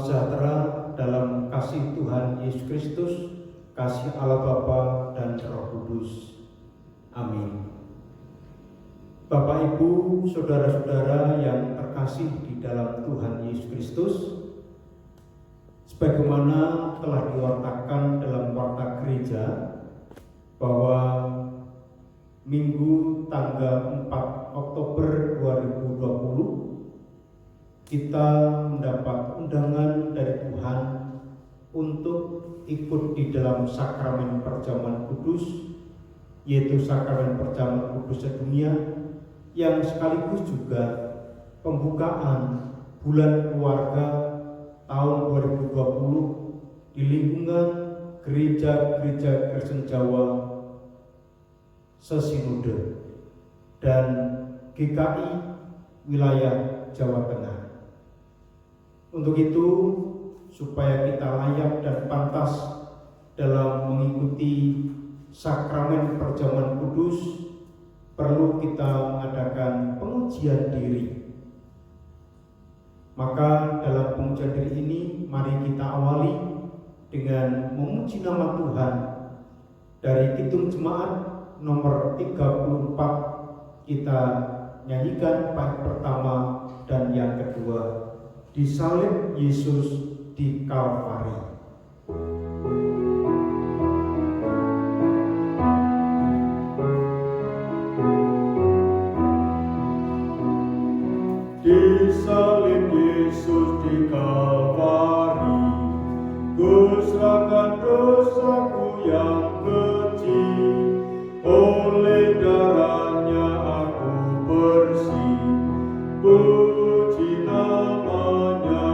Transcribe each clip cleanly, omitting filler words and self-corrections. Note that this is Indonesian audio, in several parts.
sejahtera dalam kasih Tuhan Yesus Kristus, kasih Allah Bapa dan Roh Kudus. Amin. Bapak, Ibu, saudara-saudara yang terkasih di dalam Tuhan Yesus Kristus, sebagaimana telah diwartakan dalam warta gereja bahwa Minggu tanggal 4 Oktober 2020 kita mendapat undangan dari Tuhan untuk ikut di dalam sakramen perjamuan kudus, yaitu sakramen perjamuan kudus sedunia, yang sekaligus juga pembukaan bulan keluarga tahun 2020 di lingkungan gereja-gereja Kristen Jawa Sesinode dan GKI wilayah Jawa Tengah. Untuk itu, supaya kita layak dan pantas dalam mengikuti sakramen perjamuan kudus, perlu kita mengadakan pengujian diri. Maka dalam pengujian diri ini, mari kita awali dengan memuji nama Tuhan. Dari Kidung Jemaat nomor 34 kita nyanyikan bait pertama dan yang kedua, Disalib Yesus di Kalvari. Disalib Yesus di Kalvari, kuserahkan dosaku yang kecil. Oleh darahnya aku bersih, puji namanya,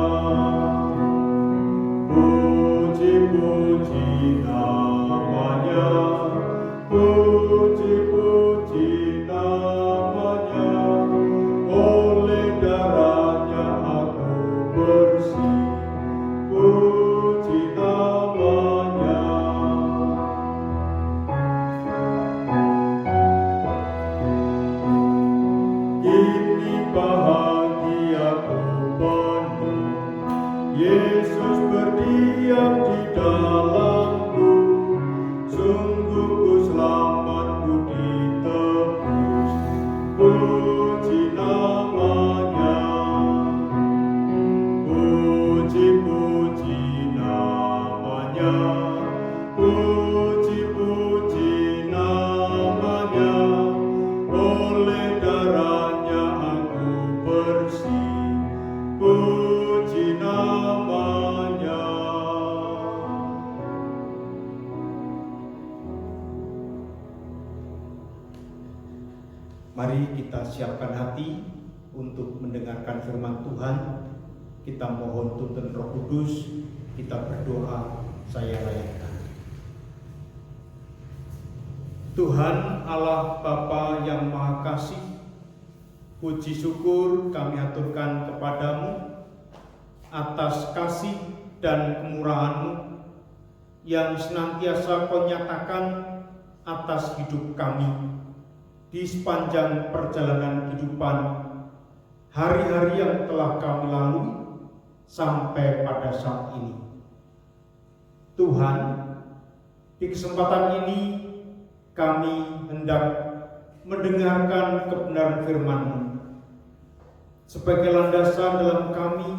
puji namanya, puji namanya. Oleh darahnya aku bersih, puji namanya. Kini bahagiaku penuh, Yesus berdiam di dalamku. Sungguh ku selamatku ditebus, puji namanya, puji namanya, puji namanya. Oleh darahnya aku bersih, puji namanya. Mari kita siapkan hati untuk mendengarkan firman Tuhan. Kita mohon tuntun Roh Kudus. Kita berdoa, saya layakkan. Tuhan Allah Bapa yang Maha Kasih, puji syukur kami aturkan kepadamu atas kasih dan kemurahan-Mu yang senantiasa Kau nyatakan atas hidup kami di sepanjang perjalanan kehidupan, hari-hari yang telah kami lalui sampai pada saat ini. Tuhan, di kesempatan ini kami hendak mendengarkan kebenaran firman-Mu. Sebagai landasan dalam kami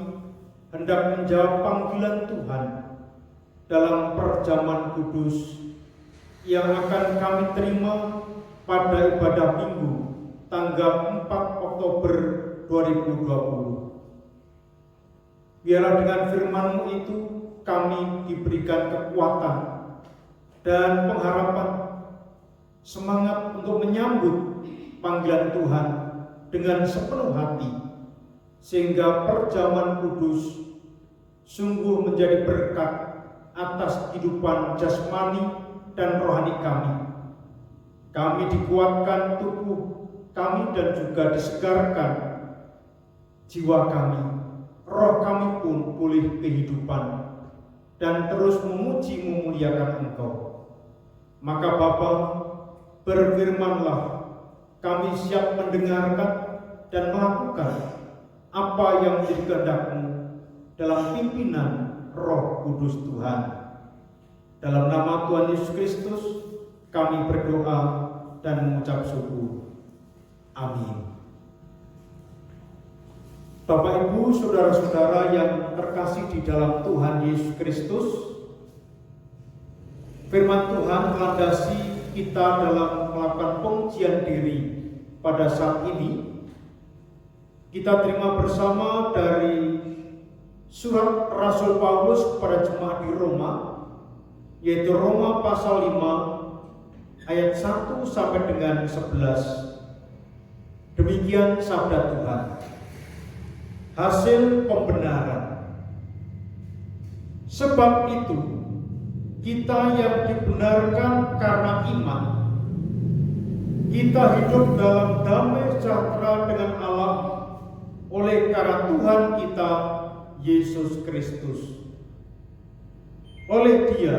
hendak menjawab panggilan Tuhan dalam perjamuan kudus yang akan kami terima pada ibadah Minggu tanggal 4 Oktober 2020. Biarlah dengan firman-Mu itu kami diberikan kekuatan dan pengharapan, semangat untuk menyambut panggilan Tuhan dengan sepenuh hati, sehingga perjamuan kudus sungguh menjadi berkat atas kehidupan jasmani dan rohani kami. Kami dikuatkan tubuh kami dan juga disegarkan jiwa kami. Roh kami pun pulih kehidupan dan terus memuji memuliakan Engkau. Maka Bapa, berfirmanlah, kami siap mendengarkan dan melakukan apa yang menjadi kehendak-Mu dalam pimpinan Roh Kudus Tuhan. Dalam nama Tuhan Yesus Kristus kami berdoa dan mengucap syukur. Amin. Bapak, Ibu, saudara-saudara yang terkasih di dalam Tuhan Yesus Kristus, firman Tuhan melandasi kita dalam melakukan pengujian diri pada saat ini. Kita terima bersama dari surat Rasul Paulus kepada jemaat di Roma, yaitu Roma pasal 5 ayat 1 sampai dengan 11. Demikian sabda Tuhan. Hasil pembenaran. Sebab itu, kita yang dibenarkan karena iman, kita hidup dalam damai sejahtera dengan Allah oleh karena Tuhan kita Yesus Kristus. Oleh Dia,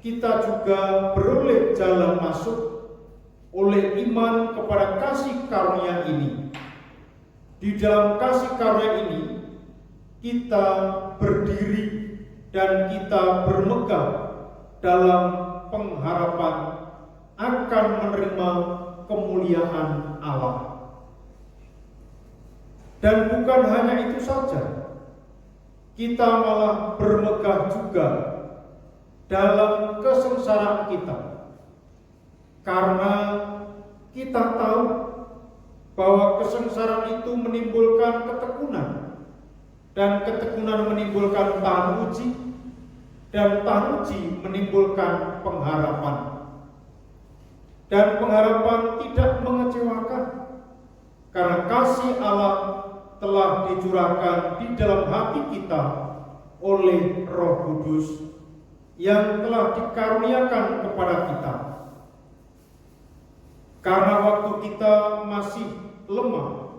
kita juga beroleh jalan masuk oleh iman kepada kasih karunia ini. Di dalam kasih karunia ini, kita berdiri dan kita bermegah dalam pengharapan akan menerima kemuliaan Allah. Dan bukan hanya itu saja, kita malah bermegah juga dalam kesengsaraan kita, karena kita tahu bahwa kesengsaraan itu menimbulkan ketekunan, dan ketekunan menimbulkan tahan uji, dan tahan uji menimbulkan pengharapan. Dan pengharapan tidak mengecewakan, karena kasih Allah telah dicurahkan di dalam hati kita oleh Roh Kudus yang telah dikaruniakan kepada kita. Karena waktu kita masih lemah,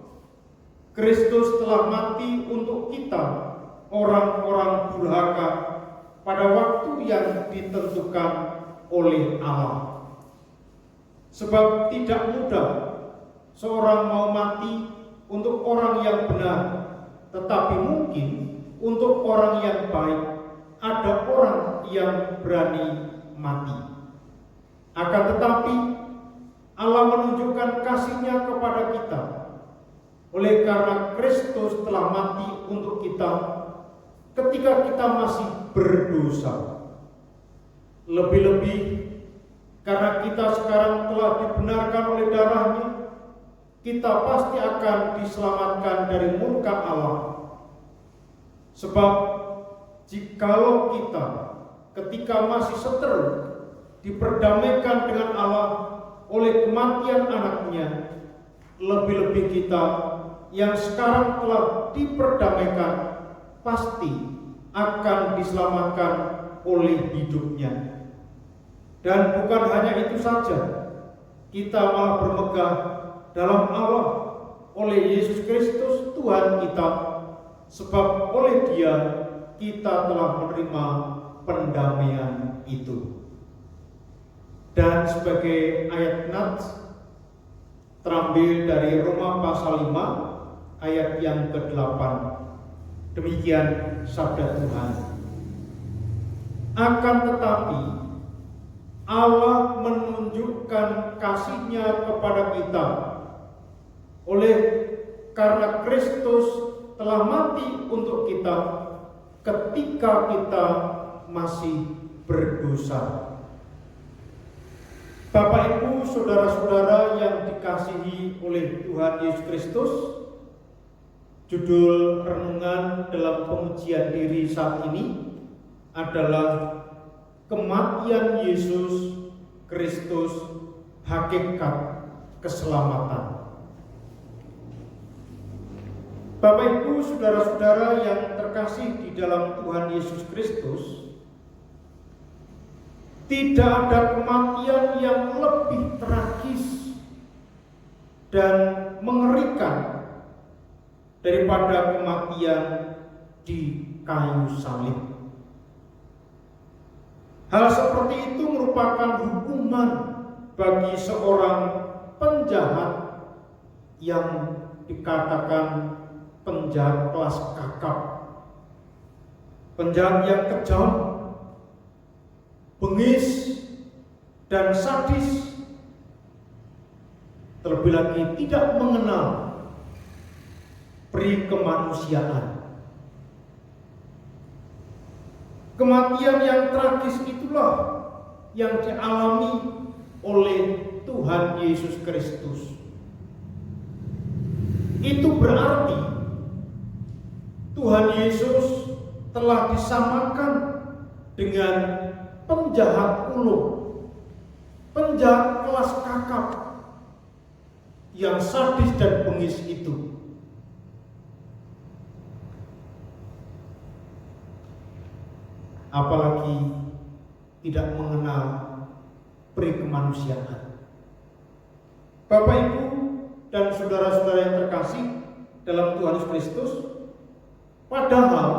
Kristus telah mati untuk kita, orang-orang durhaka, pada waktu yang ditentukan oleh Allah. Sebab tidak mudah seorang mau mati untuk orang yang benar, tetapi mungkin untuk orang yang baik ada orang yang berani mati. Akan tetapi Allah menunjukkan kasih-Nya kepada kita oleh karena Kristus telah mati untuk kita ketika kita masih berdosa. Lebih-lebih karena kita sekarang telah dibenarkan oleh darah-Nya, kita pasti akan diselamatkan dari murka Allah. Sebab jikalau kita ketika masih seteru diperdamaikan dengan Allah oleh kematian anaknya, lebih-lebih kita yang sekarang telah diperdamaikan pasti akan diselamatkan oleh hidupnya. Dan bukan hanya itu saja, kita malah bermegah dalam Allah oleh Yesus Kristus Tuhan kita, sebab oleh Dia kita telah menerima pendamaian itu. Dan sebagai ayat nats terambil dari Roma pasal 5 ayat yang ke-8. Demikian sabda Tuhan. Akan tetapi Allah menunjukkan kasih-Nya kepada kita oleh karena Kristus telah mati untuk kita ketika kita masih berdosa. Bapak, Ibu, saudara-saudara yang dikasihi oleh Tuhan Yesus Kristus, judul renungan dalam pengujian diri saat ini adalah kematian Yesus Kristus, hakikat keselamatan. Bapak, Ibu, saudara-saudara yang terkasih di dalam Tuhan Yesus Kristus, tidak ada kematian yang lebih tragis dan mengerikan daripada kematian di kayu salib. Hal seperti itu merupakan hukuman bagi seorang penjahat yang dikatakan penjahat kelas kakap, penjahat yang kejam, bengis, dan sadis, terlebih lagi tidak mengenal peri kemanusiaan. Kematian yang tragis itulah yang dialami oleh Tuhan Yesus Kristus. Itu berarti Tuhan Yesus telah disamakan dengan penjahat ulung, penjahat kelas kakap yang sadis dan bengis itu. Apalagi tidak mengenal peri kemanusiaan. Bapak, Ibu, dan saudara-saudara yang terkasih dalam Tuhan Yesus Kristus, padahal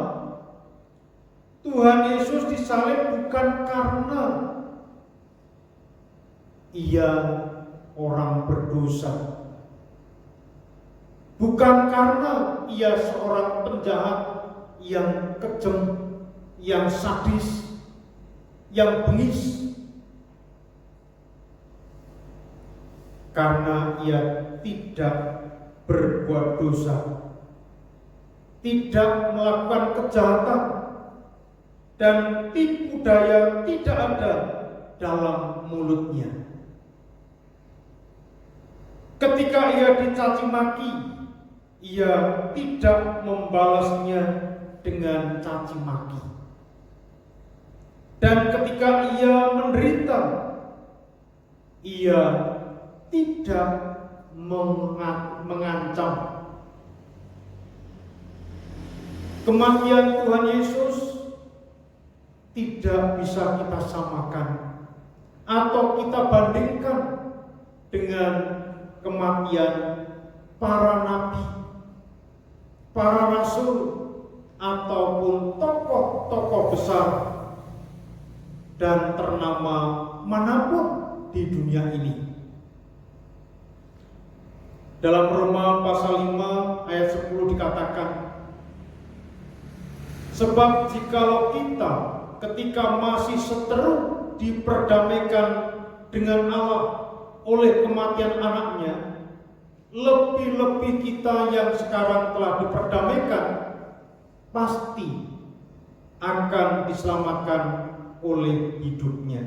Tuhan Yesus disalib bukan karena Ia orang berdosa, bukan karena Ia seorang penjahat yang kejam, yang sadis, yang bengis, karena Ia tidak berbuat dosa, tidak melakukan kejahatan, dan tipu daya tidak ada dalam mulutnya. Ketika Ia dicaci maki, Ia tidak membalasnya dengan caci maki. Dan ketika Ia menderita, Ia tidak mengancam. Kematian Tuhan Yesus tidak bisa kita samakan atau kita bandingkan dengan kematian para nabi, para rasul, ataupun tokoh-tokoh besar dan ternama manapun di dunia ini. Dalam Roma pasal 5 ayat 10 dikatakan, sebab jikalau kita ketika masih seteru diperdamaikan dengan Allah oleh kematian anaknya, lebih-lebih kita yang sekarang telah diperdamaikan pasti akan diselamatkan oleh hidupnya.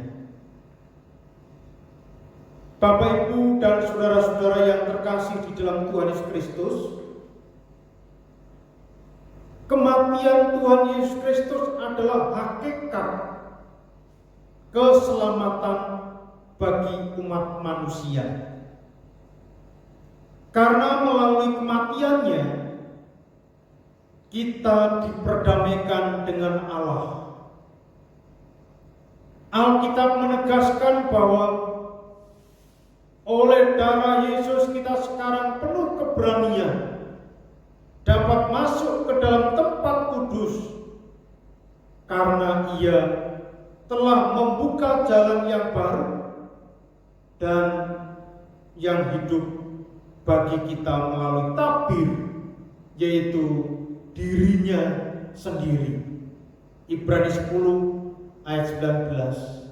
Bapak, Ibu, dan saudara-saudara yang terkasih di dalam Tuhan Yesus Kristus, kematian Tuhan Yesus Kristus adalah hakikat keselamatan bagi umat manusia. Karena melalui kematiannya kita diperdamaikan dengan Allah. Alkitab menegaskan bahwa oleh darah Yesus kita sekarang penuh keberanian dapat masuk ke dalam tempat kudus, karena Ia telah membuka jalan yang baru dan yang hidup bagi kita melalui tabir, yaitu dirinya sendiri. Ibrani 10 ayat 19.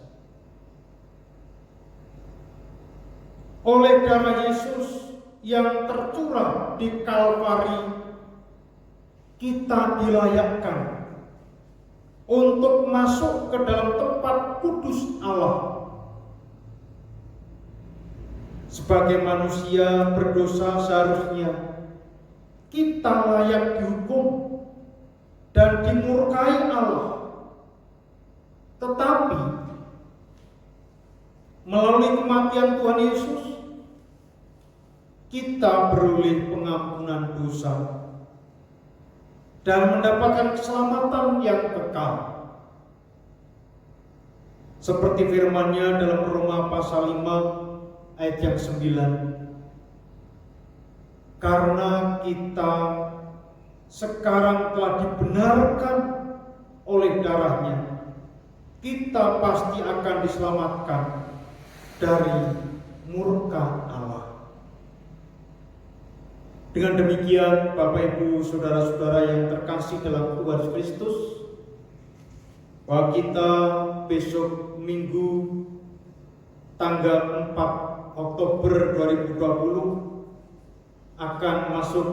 Oleh darah Yesus yang tercurah di Kalvari, kita dilayakkan untuk masuk ke dalam tempat kudus Allah. Sebagai manusia berdosa, seharusnya kita layak dihukum dan dimurkai Allah. Tetapi melalui kematian Tuhan Yesus, kita beroleh pengampunan dosa dan mendapatkan keselamatan yang kekal. Seperti firman-Nya dalam Roma pasal 5 ayat yang 9. Karena kita sekarang telah dibenarkan oleh darah-Nya, kita pasti akan diselamatkan dari murka Allah. Dengan demikian, Bapak, Ibu, saudara-saudara yang terkasih dalam Tuhan Yesus Kristus, bahwa kita besok Minggu tanggal 4 Oktober 2020 akan masuk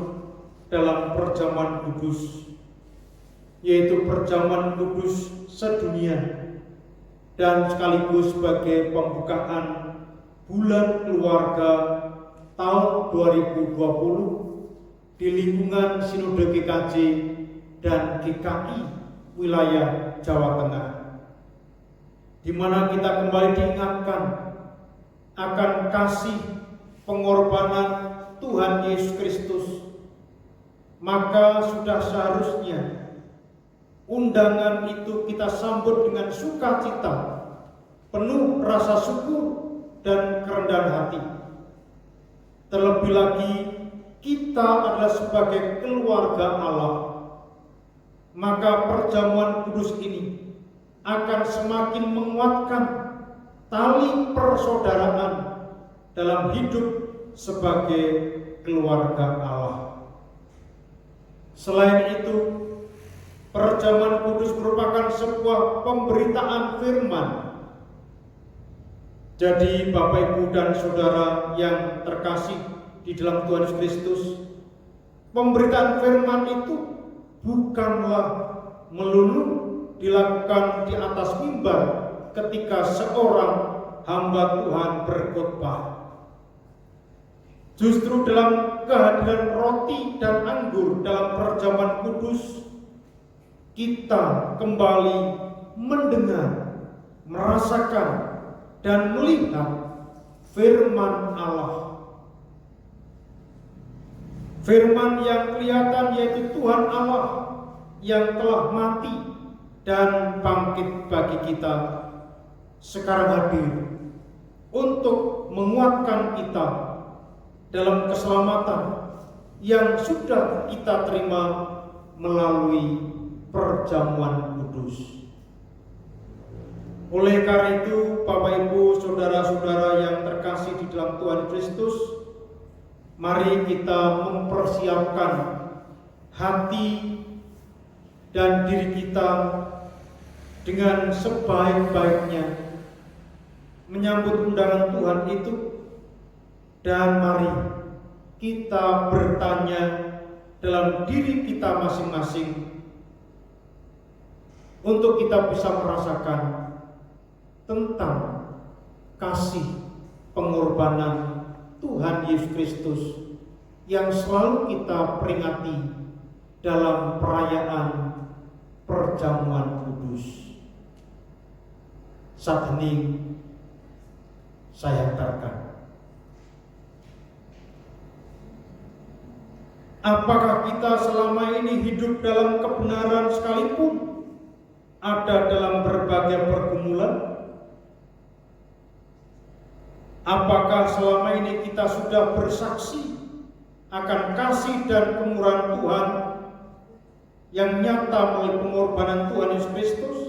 dalam perjamuan kudus, yaitu perjamuan kudus sedunia dan sekaligus sebagai pembukaan bulan keluarga tahun 2020 di lingkungan Sinode GKJ dan GKI wilayah Jawa Tengah, di mana kita kembali diingatkan akan kasih pengorbanan Tuhan Yesus Kristus. Maka sudah seharusnya undangan itu kita sambut dengan sukacita, penuh rasa syukur dan kerendahan hati. Terlebih lagi kita adalah sebagai keluarga Allah, maka perjamuan kudus ini akan semakin menguatkan tali persaudaraan dalam hidup sebagai keluarga Allah. Selain itu, perjamuan kudus merupakan sebuah pemberitaan firman. Jadi Bapak, Ibu, dan Saudara yang terkasih di dalam Tuhan Yesus Kristus, pemberitaan firman itu bukanlah melulu dilakukan di atas mimbar ketika seorang hamba Tuhan berkhotbah. Justru dalam kehadiran roti dan anggur dalam perjamuan kudus, kita kembali mendengar, merasakan, dan melihat firman Allah. Firman yang kelihatan yaitu Tuhan Allah yang telah mati dan bangkit bagi kita, sekarang hadir untuk menguatkan kita dalam keselamatan yang sudah kita terima melalui perjamuan kudus. Oleh karena itu, Bapak, Ibu, saudara-saudara yang terkasih di dalam Tuhan Kristus, mari kita mempersiapkan hati dan diri kita dengan sebaik-baiknya menyambut undangan Tuhan itu. Dan mari kita bertanya dalam diri kita masing-masing untuk kita bisa merasakan tentang kasih pengorbanan Tuhan Yesus Kristus yang selalu kita peringati dalam perayaan perjamuan kudus. Saat ini saya hantarkan. Apakah kita selama ini hidup dalam kebenaran sekalipun ada dalam berbagai pergumulan? Apakah selama ini kita sudah bersaksi akan kasih dan kemurahan Tuhan yang nyata melalui pengorbanan Tuhan Yesus Kristus?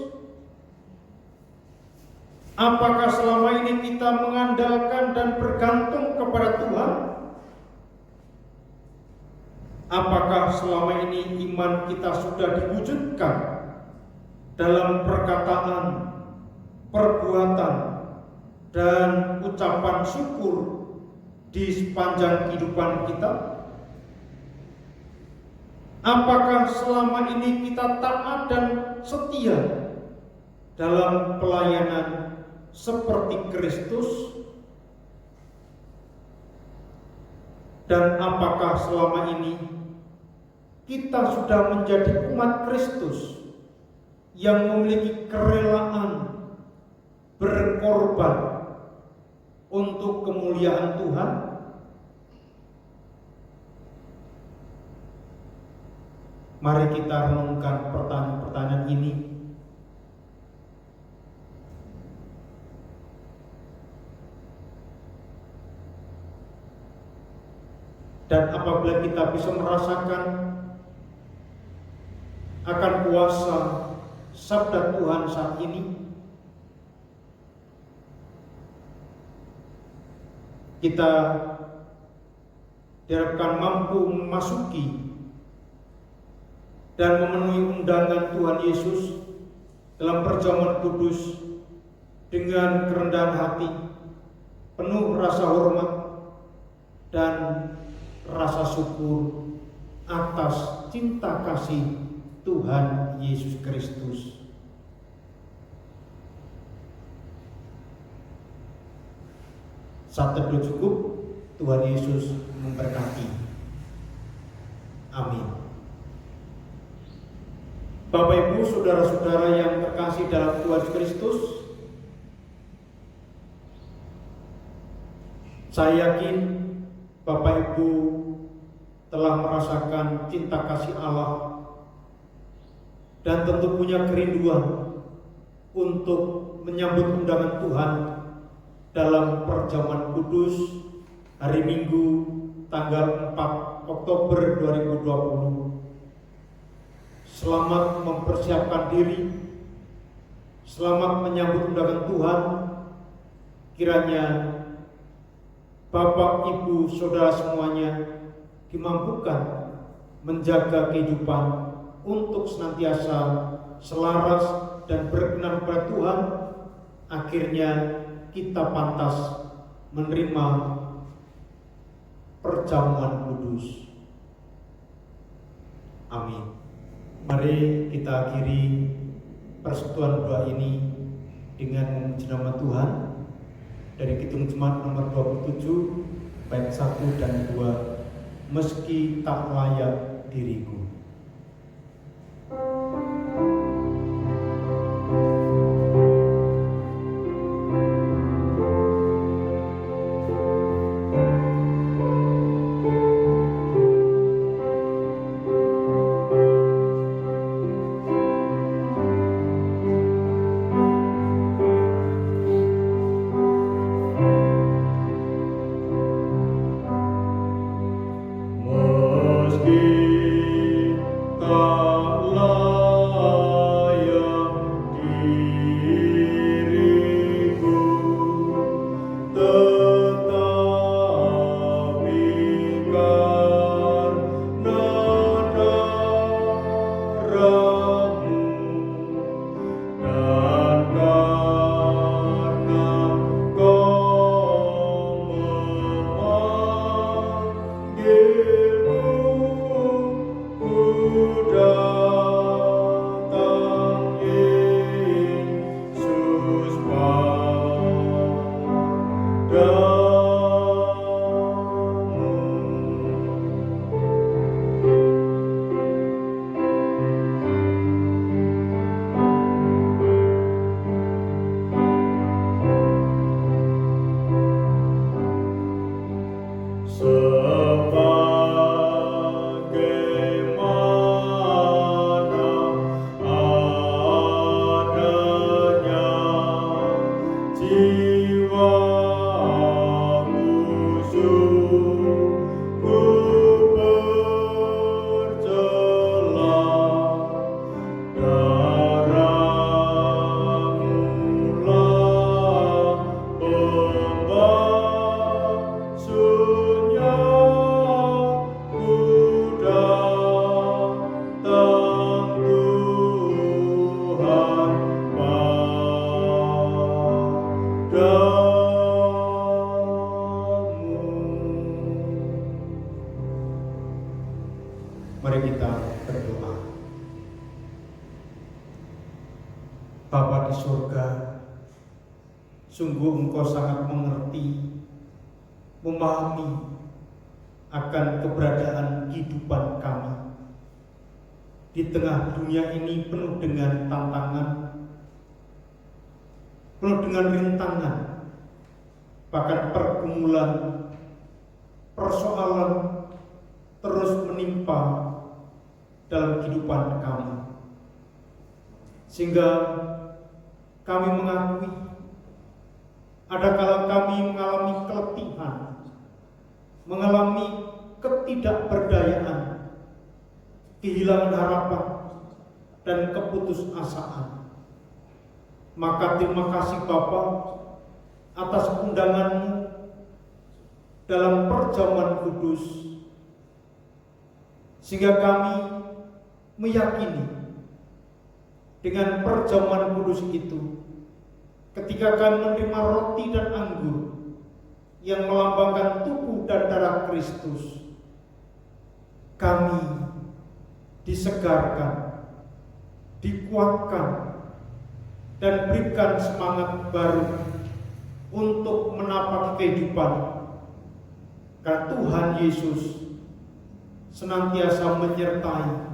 Apakah selama ini kita mengandalkan dan bergantung kepada Tuhan? Apakah selama ini iman kita sudah diwujudkan dalam perkataan, perbuatan, dan ucapan syukur di sepanjang kehidupan kita? Apakah selama ini kita taat dan setia dalam pelayanan seperti Kristus? Dan apakah selama ini kita sudah menjadi umat Kristus yang memiliki kerelaan berkorban untuk kemuliaan Tuhan? Mari kita renungkan pertanyaan-pertanyaan ini. Dan apabila kita bisa merasakan akan kuasa sabda Tuhan saat ini, kita diharapkan mampu memasuki dan memenuhi undangan Tuhan Yesus dalam perjamuan kudus dengan kerendahan hati, penuh rasa hormat dan rasa syukur atas cinta kasih Tuhan Yesus Kristus. Saat teduh cukup, Tuhan Yesus memberkati. Amin. Bapak Ibu, saudara-saudara yang terkasih dalam Tuhan Kristus, saya yakin Bapak Ibu telah merasakan cinta kasih Allah dan tentu punya kerinduan untuk menyambut undangan Tuhan dalam perjamuan kudus hari Minggu tanggal 4 Oktober 2020. Selamat mempersiapkan diri, selamat menyambut undangan Tuhan. Kiranya Bapak, Ibu, Saudara semuanya dimampukan menjaga kehidupan untuk senantiasa selaras dan berkenan kepada Tuhan. Akhirnya kita pantas menerima perjamuan kudus. Amin. Mari kita akhiri persekutuan doa ini dengan memuji nama Tuhan dari Kidung Jemaat nomor 27 bait 1 dan 2. Meski tak layak diriku. Mari kita berdoa. Bapa di surga, sungguh Engkau sangat mengerti, memahami akan keberadaan kehidupan kami di tengah dunia ini penuh dengan tantangan, penuh dengan rintangan, bahkan pergumulan, persoalan terus menimpa dalam kehidupan kami, sehingga kami mengakui ada kala kami mengalami keletihan, mengalami ketidakberdayaan, kehilangan harapan dan keputusasaan. Maka terima kasih Bapa atas undangan-Mu dalam perjamuan kudus, sehingga kami meyakini dengan perjamuan kudus itu, ketika kami menerima roti dan anggur yang melambangkan tubuh dan darah Kristus, kami disegarkan, dikuatkan, dan berikan semangat baru untuk menapaki kehidupan, karena Tuhan Yesus senantiasa menyertai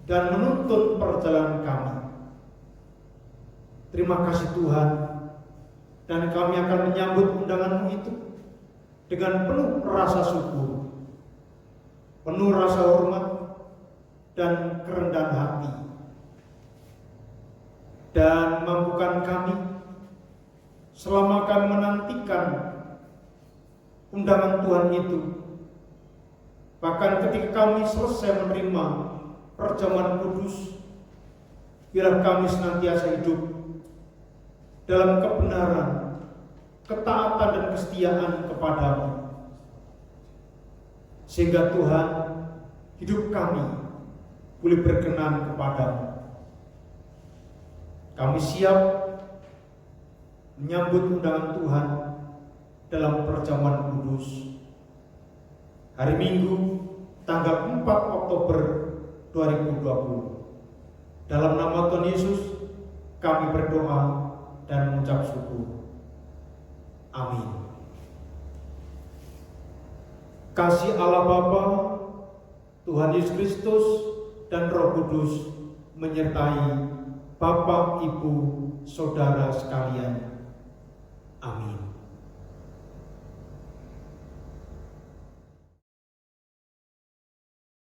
dan menuntun perjalanan kami. Terima kasih Tuhan, dan kami akan menyambut undangan-Mu itu dengan penuh rasa syukur, penuh rasa hormat dan kerendahan hati, dan mampukan kami selama kami menantikan undangan Tuhan itu, bahkan ketika kami selesai menerima perjamuan kudus, biarlah kami senantiasa hidup dalam kebenaran, ketaatan dan kesetiaan kepada-Mu, sehingga Tuhan, hidup kami boleh berkenan kepada-Mu. Kami siap menyambut undangan Tuhan dalam perjamuan kudus hari Minggu tanggal 4 Oktober 2020. Dalam nama Tuhan Yesus kami berdoa dan mengucap syukur. Amin. Kasih Allah Bapa, Tuhan Yesus Kristus, dan Roh Kudus menyertai Bapak, Ibu, Saudara sekalian. Amin.